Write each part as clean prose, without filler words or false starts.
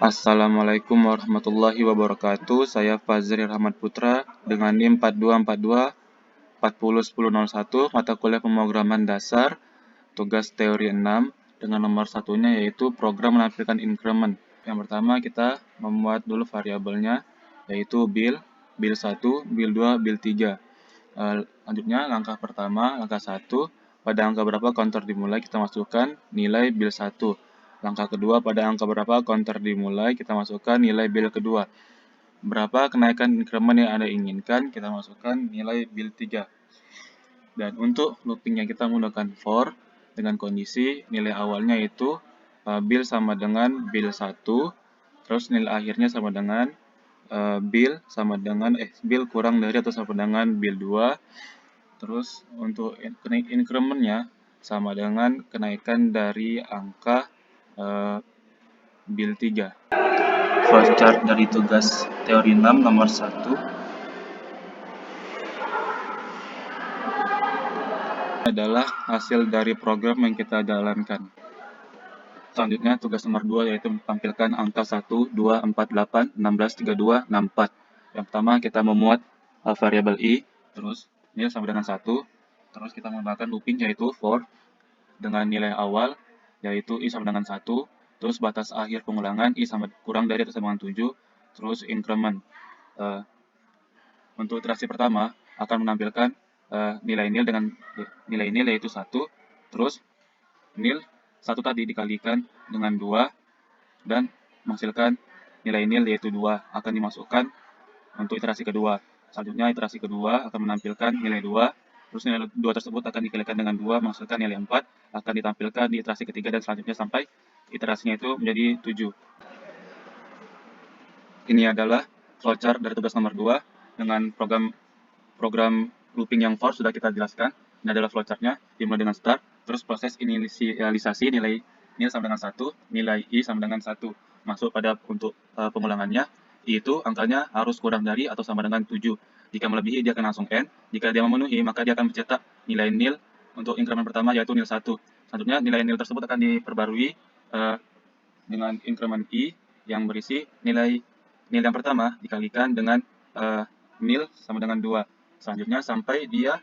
Assalamualaikum warahmatullahi wabarakatuh. Saya Fazri Rahmat Putra dengan NIM 4242 401001 mata kuliah pemrograman dasar tugas teori 6 dengan nomor satunya yaitu program menampilkan increment. Yang pertama kita membuat dulu variabelnya yaitu bil 1, bil 2, bil 3. Lanjutnya langkah pertama, langkah 1, pada angka berapa counter dimulai kita masukkan nilai bil 1. Langkah kedua, pada angka berapa counter dimulai kita masukkan nilai bil kedua. Berapa kenaikan increment yang Anda inginkan, kita masukkan nilai bil 3. Dan untuk loopingnya kita menggunakan for dengan kondisi nilai awalnya itu bil sama dengan bil 1, terus nilai akhirnya sama dengan bil kurang dari atau sama dengan bil 2. Terus untuk increment-nya sama dengan kenaikan dari angka bil 3. Flowchart dari tugas teori 6 nomor 1 adalah hasil dari program yang kita jalankan. Selanjutnya tugas nomor 2 yaitu tampilkan angka 1, 2, 4, 8, 16, 32, 64. Yang pertama kita memuat variabel i, terus nil sama dengan 1, terus kita menggunakan looping yaitu for dengan nilai awal yaitu i sama dengan 1, terus batas akhir pengulangan i sama kurang dari atau sama dengan 7, terus increment. Untuk iterasi pertama akan menampilkan nilai nil dengan nilai nil yaitu 1, terus nil 1 tadi dikalikan dengan 2 dan menghasilkan nilai nil yaitu 2 akan dimasukkan untuk iterasi kedua. Selanjutnya iterasi kedua akan menampilkan nilai 2, terus nilai 2 tersebut akan dikalikan dengan 2 menghasilkan nilai 4 akan ditampilkan di iterasi ketiga dan selanjutnya sampai iterasinya itu menjadi 7. Ini adalah flowchart dari tugas nomor 2 dengan program looping yang for sudah kita jelaskan. Ini adalah flowchartnya dimulai dengan start, terus proses inisialisasi nilai nil sama dengan 1, nilai i sama dengan 1. Masuk pada untuk pengulangannya, i itu angkanya harus kurang dari atau sama dengan 7. Jika melebihi dia akan langsung end, jika dia memenuhi maka dia akan mencetak nilai nil untuk increment pertama yaitu nil 1. Selanjutnya nilai nil tersebut akan diperbarui dengan increment i yang berisi nil yang pertama dikalikan dengan nil sama dengan 2. Selanjutnya sampai dia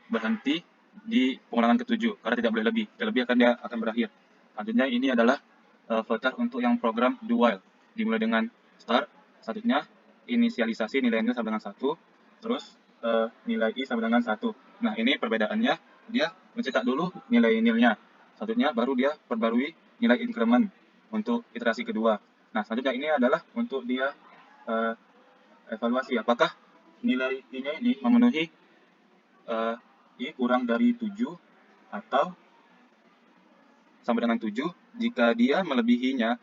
berhenti di pengulangan ke-7 karena tidak boleh lebih. Jika lebih dia akan berakhir. Selanjutnya ini adalah flowchart untuk yang program do while. Dimulai dengan start, selanjutnya inisialisasi nilai nil sama dengan 1, terus nilai i sama dengan 1. Nah, ini perbedaannya, dia mencetak dulu nilai nilnya. Selanjutnya baru dia perbarui nilai increment untuk iterasi kedua. Nah, selanjutnya ini adalah untuk dia evaluasi apakah nilai i-nya ini memenuhi i kurang dari 7 atau sama dengan 7. Jika dia melebihinya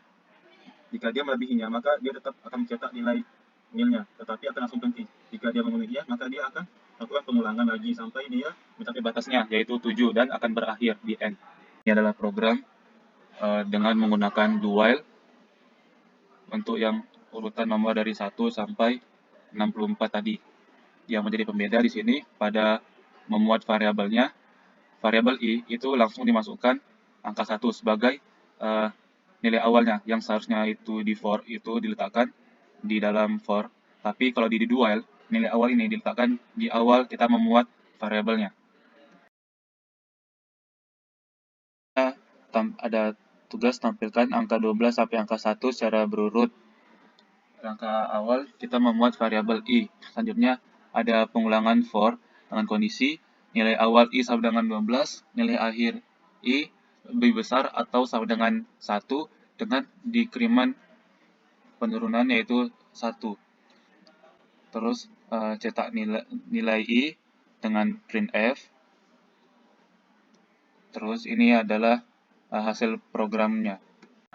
maka dia tetap akan mencetak nilai nilnya, tetapi akan langsung berhenti. Jika dia memenuhinya maka dia akan lakukan pengulangan lagi sampai dia mencapai batasnya yaitu 7 dan akan berakhir di end. Ini adalah program dengan menggunakan do while untuk yang urutan nomor dari 1 sampai 64 tadi. Yang menjadi pembeda di sini pada memuat variabelnya, variabel i itu langsung dimasukkan angka 1 sebagai nilai awalnya yang seharusnya itu di for itu diletakkan di dalam for, tapi kalau di do while nilai awal ini diletakkan di awal kita memuat variabelnya. Ada tugas tampilkan angka 12 sampai angka 1 secara berurut. Langkah awal kita memuat variabel i. Selanjutnya ada pengulangan for dengan kondisi nilai awal i sama dengan 12, nilai akhir i lebih besar atau sama dengan 1 dengan decrement penurunan yaitu 1. Terus cetak nilai i dengan printf. Terus ini adalah hasil programnya.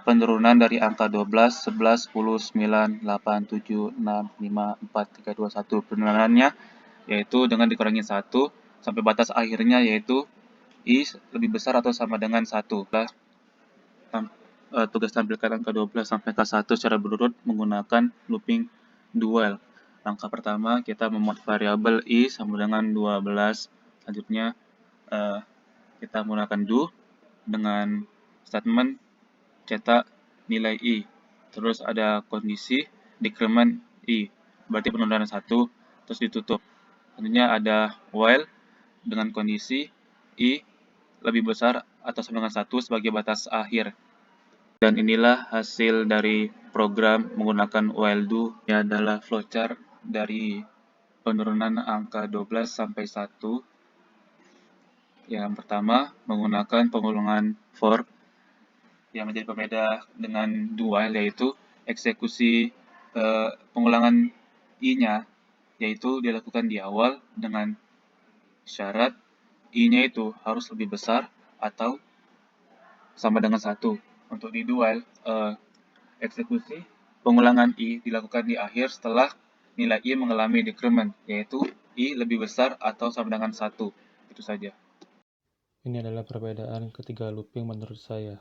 Penurunan dari angka 12, 11, 10, 9, 8, 7, 6, 5, 4, 3, 2, 1. Penurunannya yaitu dengan dikurangi 1 sampai batas akhirnya yaitu i lebih besar atau sama dengan 1. Tugas tampilkan angka 12 sampai angka 1 secara berurut menggunakan looping do while. Langkah pertama kita memuat variabel i sama dengan 12. Selanjutnya kita menggunakan do dengan statement cetak nilai i. Terus ada kondisi decrement I, berarti penurunannya 1, terus ditutup. Tentunya ada while dengan kondisi I lebih besar atau sama dengan 1 sebagai batas akhir. Dan inilah hasil dari program menggunakan while do. Ini adalah flowchart dari penurunan angka 12 sampai 1. Yang pertama, menggunakan pengulangan for yang menjadi pembeda dengan do while, yaitu eksekusi pengulangan I-nya, yaitu dilakukan di awal dengan syarat I-nya itu harus lebih besar atau sama dengan 1. Untuk di do while, eksekusi pengulangan I dilakukan di akhir setelah nilai I mengalami decrement, yaitu I lebih besar atau sama dengan 1. Itu saja. Ini adalah perbedaan ketiga looping menurut saya.